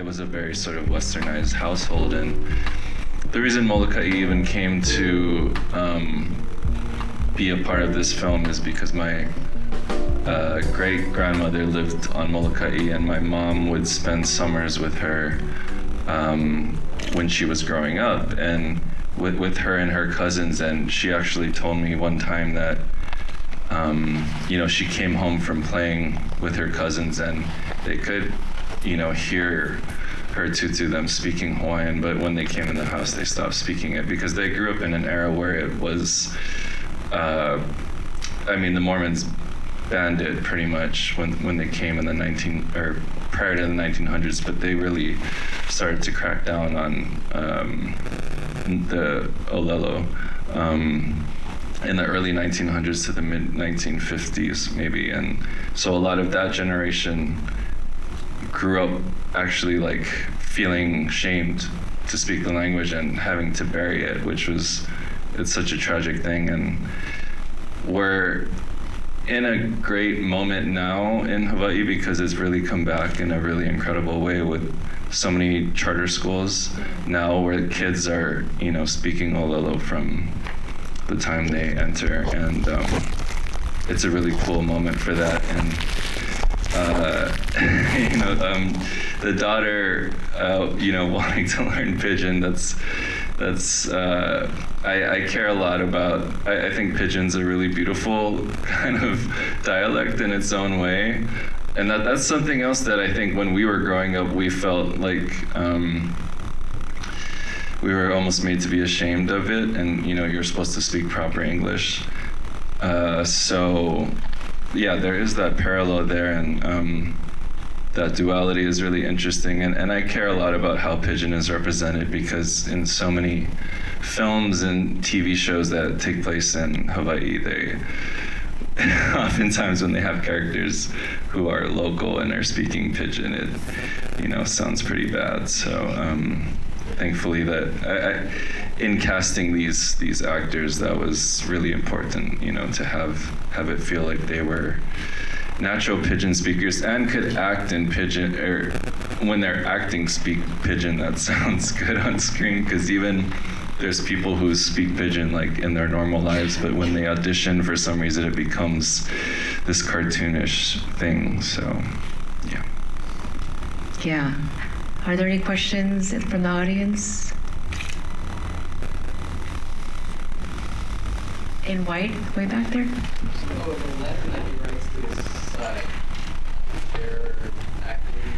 it was a very sort of westernized household. And the reason Moloka'i even came to be a part of this film is because my great-grandmother lived on Moloka'i, and my mom would spend summers with her when she was growing up, and with her and her cousins. And she actually told me one time that she came home from playing with her cousins, and they could hear her tutu them speaking Hawaiian, but when they came in the house they stopped speaking it because they grew up in an era where it was the Mormons banned it pretty much when they came in the prior to the 1900s, but they really started to crack down on the Olelo in the early 1900s to the mid 1950s maybe. And so a lot of that generation grew up actually like feeling shamed to speak the language and having to bury it, it's such a tragic thing. And we're in a great moment now in Hawaii because it's really come back in a really incredible way with so many charter schools now where kids are, speaking Olelo from the time they enter, and it's a really cool moment for that. And the daughter, wanting to learn Pidgin, I care a lot about. I think Pidgin's a really beautiful kind of dialect in its own way, and that's something else that I think when we were growing up we felt like we were almost made to be ashamed of it, and you're supposed to speak proper English. So yeah, there is that parallel there, and that duality is really interesting. And I care a lot about how Pidgin is represented because in so many films and TV shows that take place in Hawaii, they oftentimes when they have characters who are local and are speaking Pidgin, it sounds pretty bad. So thankfully that in casting these actors, that was really important, to have it feel like they were natural Pidgin speakers and could act in Pidgin, or when they're acting speak Pidgin. That sounds good on screen, because even there's people who speak Pidgin like in their normal lives, but when they audition, for some reason it becomes this cartoonish thing. So yeah. Are there any questions from the audience? In white, way back there? So the letter that he writes to his son, is there acting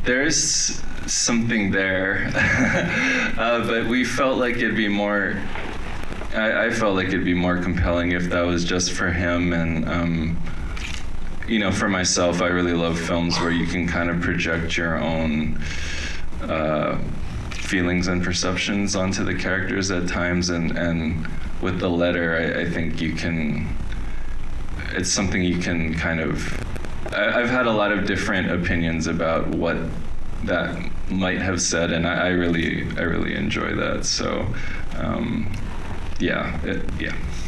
There's something there, but we felt like it'd be more, I felt like it'd be more compelling if that was just for him. And for myself, I really love films where you can kind of project your own feelings and perceptions onto the characters at times, and with the letter, I think it's something you can kind of, I've had a lot of different opinions about what that might have said, and I really enjoy that. So yeah.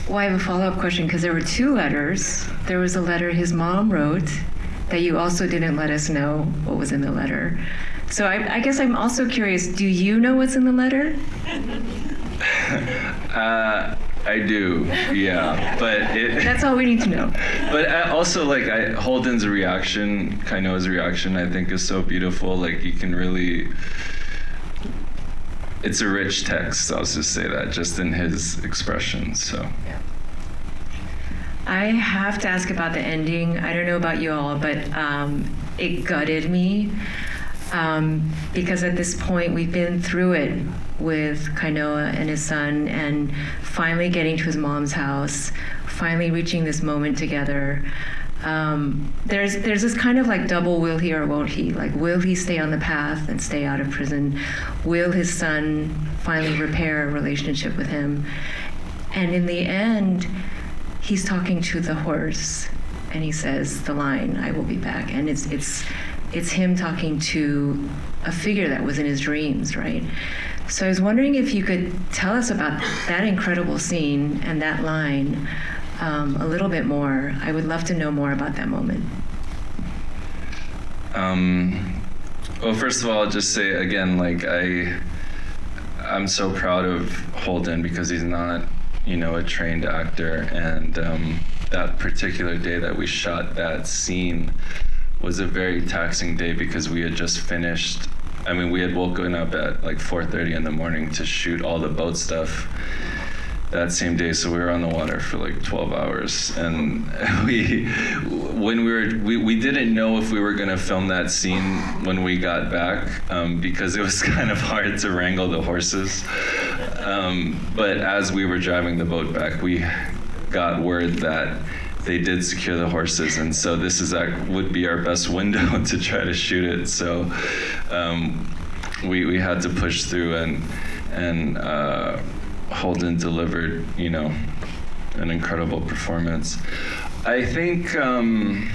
Well, I have a follow-up question, because there were two letters. There was a letter his mom wrote that you also didn't let us know what was in the letter. So I guess I'm also curious, do you know what's in the letter? I do, yeah, but that's all we need to know. But also, Holden's reaction, Kainoa's reaction, I think is so beautiful. Like, you can really, it's a rich text, I'll just say that, just in his expressions, so. Yeah. I have to ask about the ending. I don't know about you all, but it gutted me. Because at this point we've been through it with Kainoa and his son, and finally getting to his mom's house, finally reaching this moment together. There's this kind of like double will he or won't he? Like, will he stay on the path and stay out of prison? Will his son finally repair a relationship with him? And in the end, he's talking to the horse, and he says the line, "I will be back." And it's him talking to a figure that was in his dreams, right? So I was wondering if you could tell us about that incredible scene and that line a little bit more. I would love to know more about that moment. Well, first of all, I'll just say again, like I'm so proud of Holden because he's not, a trained actor, and that particular day that we shot that scene was a very taxing day because we had just finished. I mean, we had woken up at like 4:30 in the morning to shoot all the boat stuff that same day, so we were on the water for like 12 hours, and we didn't know if we were going to film that scene when we got back, because it was kind of hard to wrangle the horses, but as we were driving the boat back, we got word that they did secure the horses, and so this would be our best window to try to shoot it, so we had to push through, and Holden delivered, an incredible performance. I think, one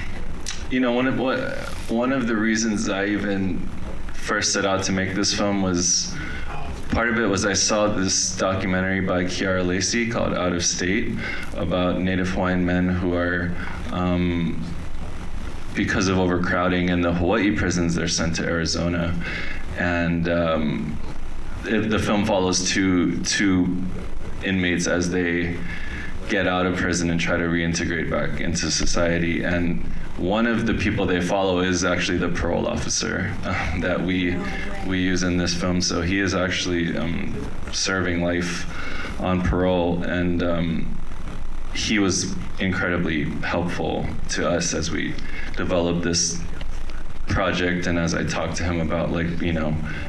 of the reasons I even first set out to make this film was, part of it was I saw this documentary by Kiara Lacey called Out of State about Native Hawaiian men who are, because of overcrowding in the Hawaii prisons, they're sent to Arizona. And the film follows two inmates as they get out of prison and try to reintegrate back into society. And one of the people they follow is actually the parole officer that we use in this film. So he is actually serving life on parole, and he was incredibly helpful to us as we developed this project, and as I talked to him about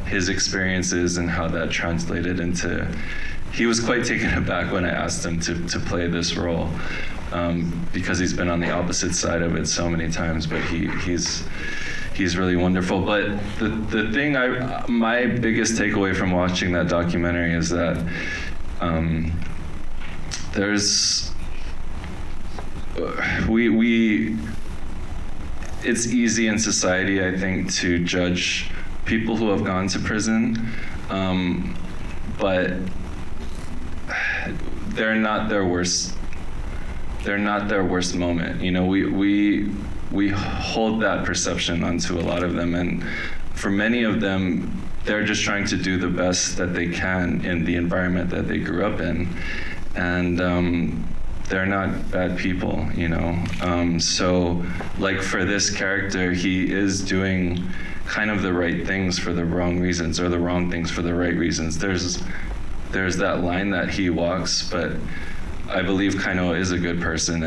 his experiences and how that translated into, he was quite taken aback when I asked him to play this role, because he's been on the opposite side of it so many times, but he's really wonderful. But the thing, my biggest takeaway from watching that documentary is that it's easy in society, I think, to judge people who have gone to prison, but they're not their worst moment. We hold that perception onto a lot of them, and for many of them, they're just trying to do the best that they can in the environment that they grew up in, and they're not bad people, so like for this character, he is doing kind of the right things for the wrong reasons, or the wrong things for the right reasons. There's that line that he walks, but I believe Kainoa is a good person,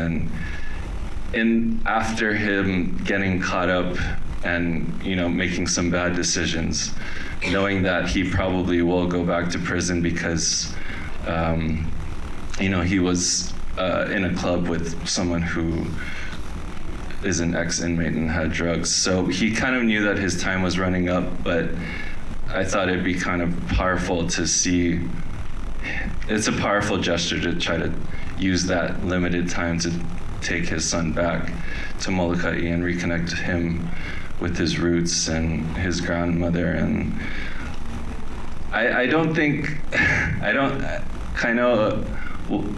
and after him getting caught up and making some bad decisions, knowing that he probably will go back to prison because he was in a club with someone who is an ex-inmate and had drugs. So he kind of knew that his time was running up, but I thought it'd be kind of powerful to see. It's a powerful gesture to try to use that limited time to take his son back to Moloka'i and reconnect him with his roots and his grandmother. And I don't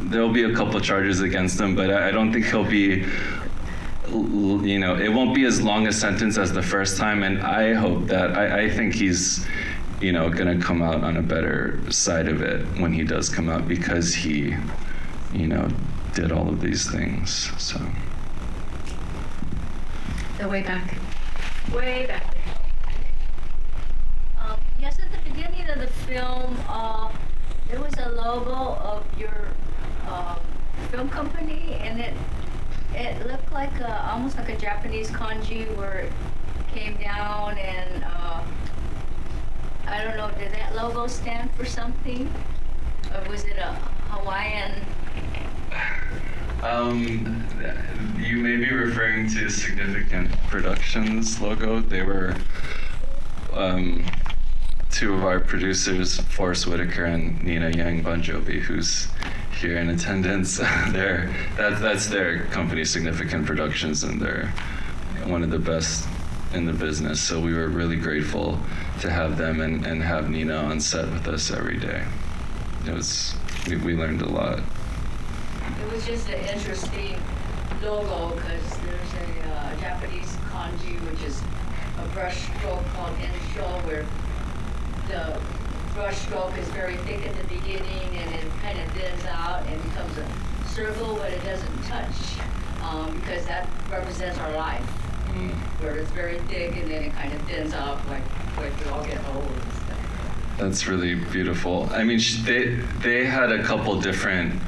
there'll be a couple charges against him, but I don't think he'll be, it won't be as long a sentence as the first time, and I hope that, I think he's, gonna come out on a better side of it when he does come out, because he, did all of these things, so. The way back. Way back there. Yes, at the beginning of the film, there was a logo of your film company, and it looked like almost like a Japanese kanji where it came down, and I don't know, did that logo stand for something, or was it a Hawaiian? You may be referring to Significant Productions logo. They were two of our producers, Forrest Whitaker and Nina Yang Bon Jovi, who's here in attendance. That's their company, Significant Productions, and they're one of the best in the business. So we were really grateful to have them and have Nina on set with us every day. We learned a lot. It was just an interesting logo because there's a Japanese kanji, which is a brush stroke called inshaw, where the brush stroke is very thick at the beginning and it kind of thins out and becomes a circle, but it doesn't touch, because that represents our life, where it's very thick and then it kind of thins out like we all get old and stuff. That's really beautiful. I mean, they had a couple different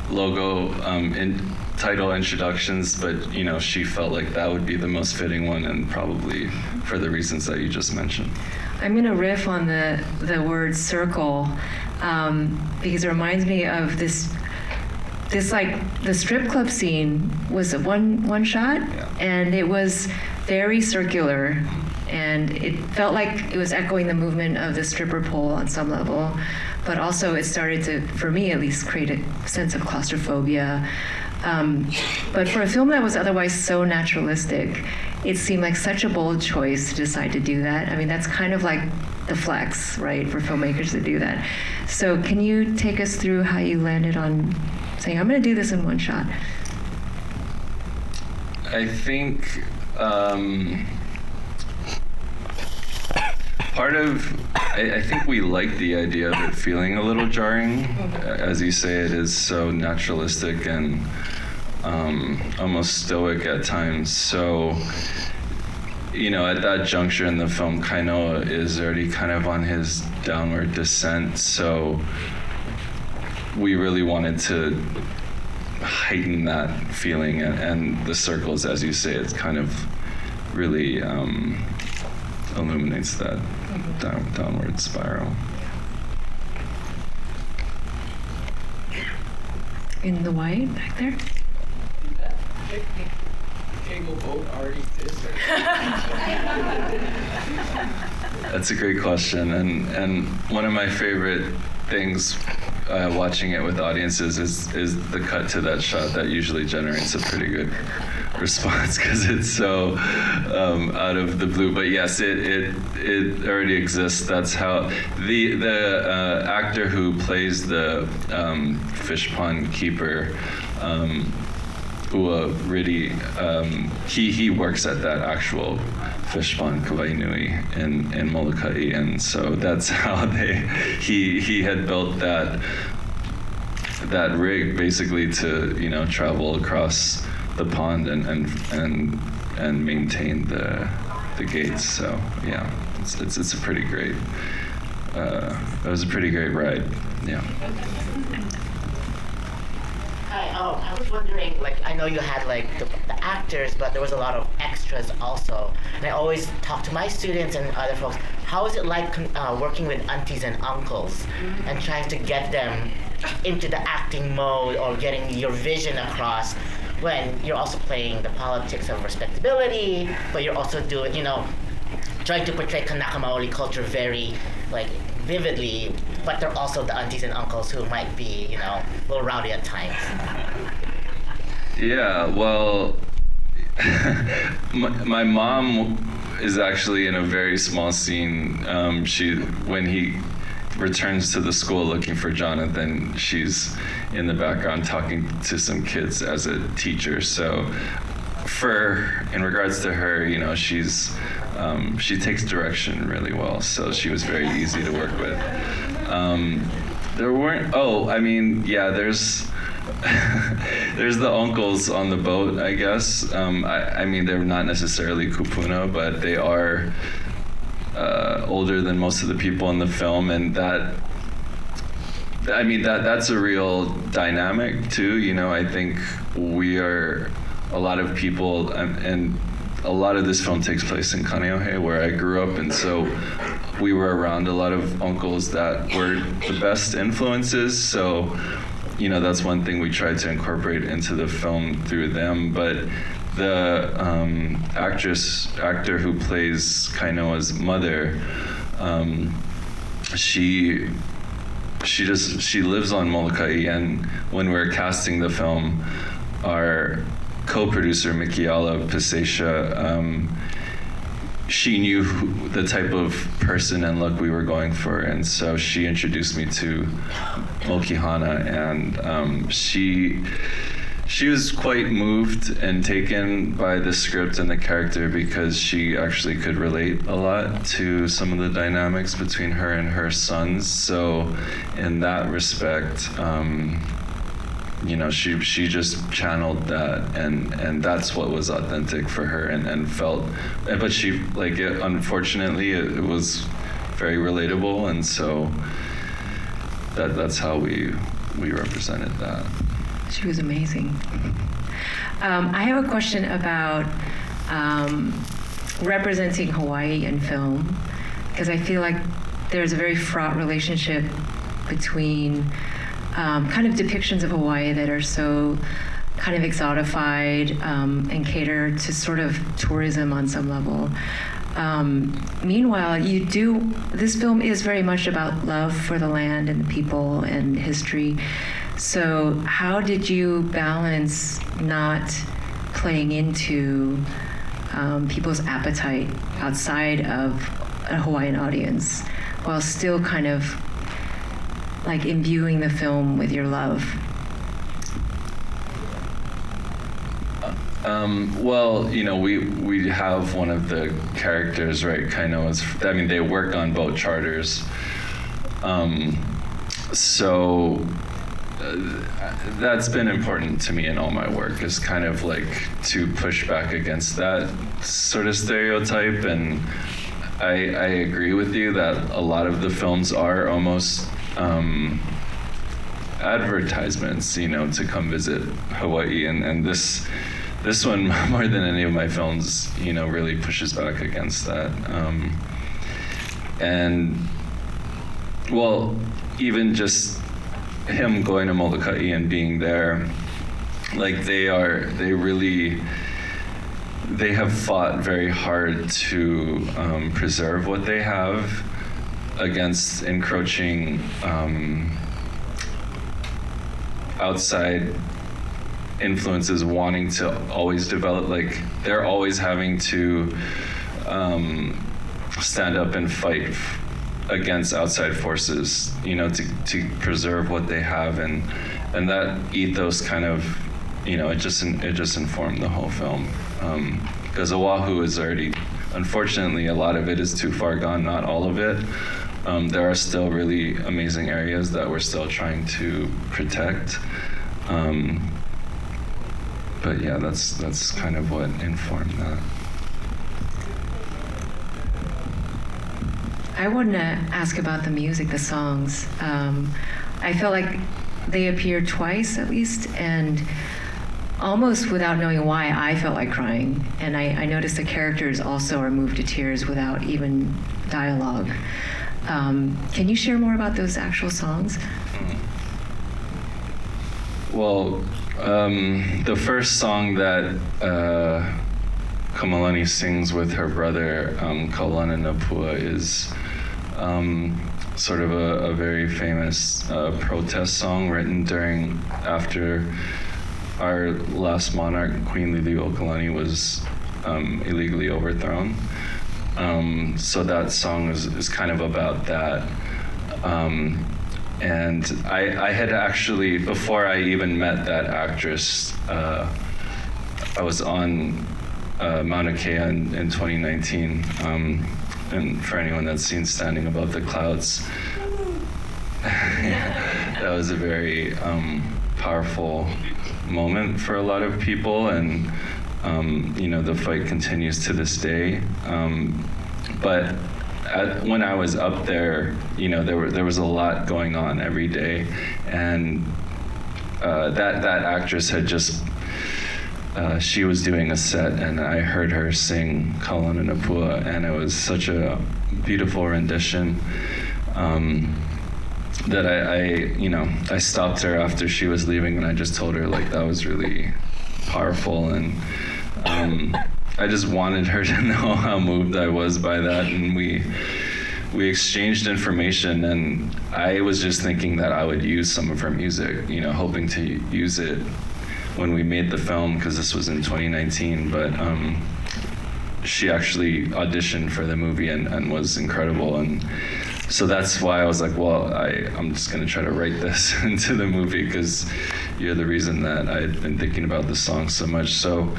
logo title introductions, but you know, she felt like that would be the most fitting one, and probably for the reasons that you just mentioned. I'm gonna riff on the word circle, because it reminds me of this like the strip club scene was a one shot, and it was very circular, and it felt like it was echoing the movement of the stripper pole on some level, but also it started to, for me at least, create a sense of claustrophobia. But for a film that was otherwise so naturalistic, it seemed like such a bold choice to decide to do that. I mean, that's kind of like the flex, right, for filmmakers to do that. So can you take us through how you landed on saying, I'm going to do this in one shot? I think I think we like the idea of it feeling a little jarring. As you say, it is so naturalistic and almost stoic at times. So, you know, at that juncture in the film, Kainoa is already kind of on his downward descent. So we really wanted to heighten that feeling, and the circles, as you say, it's kind of really illuminates that downward spiral. In the white back there? Did that picnic table boat already exist? That's a great question, and one of my favorite things watching it with audiences is the cut to that shot that usually generates a pretty good response because it's so out of the blue. But yes, it already exists. That's how the actor who plays the fish pond keeper, Ua Ridi, he works at that actual fish pond Kawainui in Moloka'i, and so that's how he had built that rig basically to, you know, travel across the pond and maintain the gates. So yeah, it's a pretty great. It was a pretty great ride. Yeah. Hi, I was wondering, like, I know you had like the actors, but there was a lot of extras also. And I always talk to my students and other folks, how is it like working with aunties and uncles and trying to get them into the acting mode or getting your vision across when you're also playing the politics of respectability, but you're also doing, you know, trying to portray Kanaka Maoli culture very, like, vividly, but they're also the aunties and uncles who might be, you know, a little rowdy at times. Yeah, well, my mom is actually in a very small scene. When he returns to the school looking for Jonathan, she's in the background talking to some kids as a teacher. So in regards to her, you know, she takes direction really well, so she was very easy to work with. There's there's the uncles on the boat, I guess. I mean, they're not necessarily kupuna, but they are older than most of the people in the film, and that's a real dynamic too. You know, I think we are a lot of people, and a lot of this film takes place in Kaneohe, where I grew up, and so we were around a lot of uncles that were the best influences. So, you know, that's one thing we tried to incorporate into the film through them. But the actor who plays Kainoa's mother, she lives on Moloka'i, and when we were casting the film, our co-producer Mikiala Pasesha, she knew the type of person and look we were going for, and so she introduced me to Mokihana, and she was quite moved and taken by the script and the character because she actually could relate a lot to some of the dynamics between her and her sons. So in that respect, you know, she just channeled that, and that's what was authentic for her and felt, but she, like, unfortunately, it was very relatable, and so that's how we represented that. She was amazing. I have a question about representing Hawaii in film, because I feel like there's a very fraught relationship between kind of depictions of Hawaii that are so kind of exotified and cater to sort of tourism on some level. Meanwhile, this film is very much about love for the land and the people and history. So how did you balance not playing into people's appetite outside of a Hawaiian audience while still kind of like imbuing the film with your love? Well, you know, we have one of the characters, right, kind of, they work on boat charters. So that's been important to me in all my work, is kind of like to push back against that sort of stereotype. And I agree with you that a lot of the films are almost advertisements, you know, to come visit Hawaii, and this one, more than any of my films, you know, really pushes back against that. And well, even just him going to Moloka'i and being there, like they have fought very hard to preserve what they have against encroaching outside influences wanting to always develop, like they're always having to stand up and fight against outside forces, you know, to preserve what they have, and that ethos kind of, you know, it just informed the whole film, because Oahu is already, unfortunately, a lot of it is too far gone, not all of it. There are still really amazing areas that we're still trying to protect. But yeah, that's kind of what informed that. I want to ask about the music, the songs. I felt like they appeared twice at least, and almost without knowing why, I felt like crying. And I noticed the characters also are moved to tears without even dialogue. Can you share more about those actual songs? Well, the first song that Kamalani sings with her brother, Kaulana Napua, is sort of a very famous protest song written after our last monarch, Queen Liliuokalani, was illegally overthrown. So that song is kind of about that. And I had actually, before I even met that actress, I was on Mauna Kea in 2019. And for anyone that's seen Standing Above the Clouds, that was a very powerful moment for a lot of people, and you know, the fight continues to this day. But when I was up there, you know, there was a lot going on every day, and that actress had just she was doing a set, and I heard her sing Kaulana Napua, and it was such a beautiful rendition that I stopped her after she was leaving, and I just told her, like, that was really powerful, and I just wanted her to know how moved I was by that, and we exchanged information, and I was just thinking that I would use some of her music, you know, hoping to use it when we made the film, because this was in 2019, but she actually auditioned for the movie and was incredible, and so that's why I was like, well, I'm just gonna try to write this into the movie, because you're the reason that I'd been thinking about the song so much. So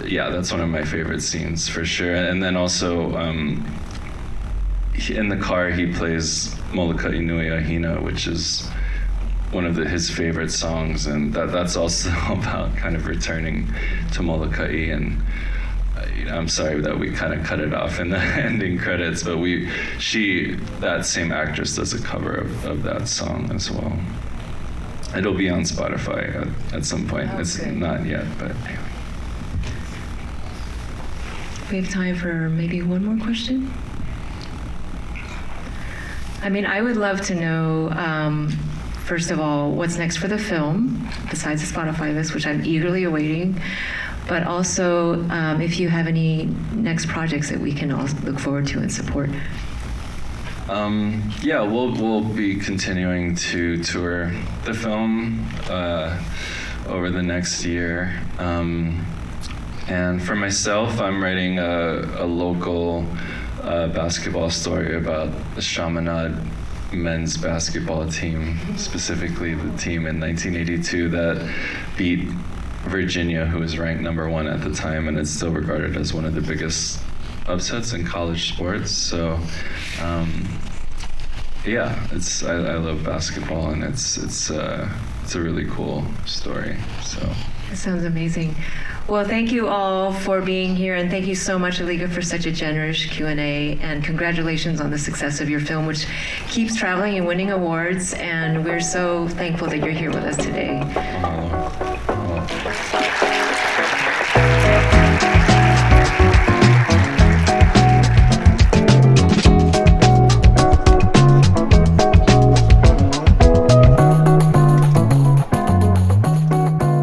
yeah, that's one of my favorite scenes for sure. And then also in the car he plays Moloka'i Nui Ahina, which is one of his favorite songs, and that's also about kind of returning to Moloka'i. And I'm sorry that we kind of cut it off in the ending credits, but that same actress does a cover of that song as well. It'll be on Spotify at some point. Oh, it's good. not yet, but anyway. We have time for maybe one more question. I mean, I would love to know, first of all, what's next for the film, besides the Spotify list, which I'm eagerly awaiting, but also if you have any next projects that we can all look forward to and support. Yeah, we'll be continuing to tour the film over the next year. And for myself, I'm writing a local basketball story about the Chaminade men's basketball team, specifically the team in 1982 that beat Virginia, who was ranked #1 at the time, and it's still regarded as one of the biggest upsets in college sports. So yeah, I love basketball, and it's a really cool story. So That sounds amazing. Well, thank you all for being here, and thank you so much, Alika, for such a generous Q&A, and congratulations on the success of your film, which keeps traveling and winning awards, and we're so thankful that you're here with us today. mahalo.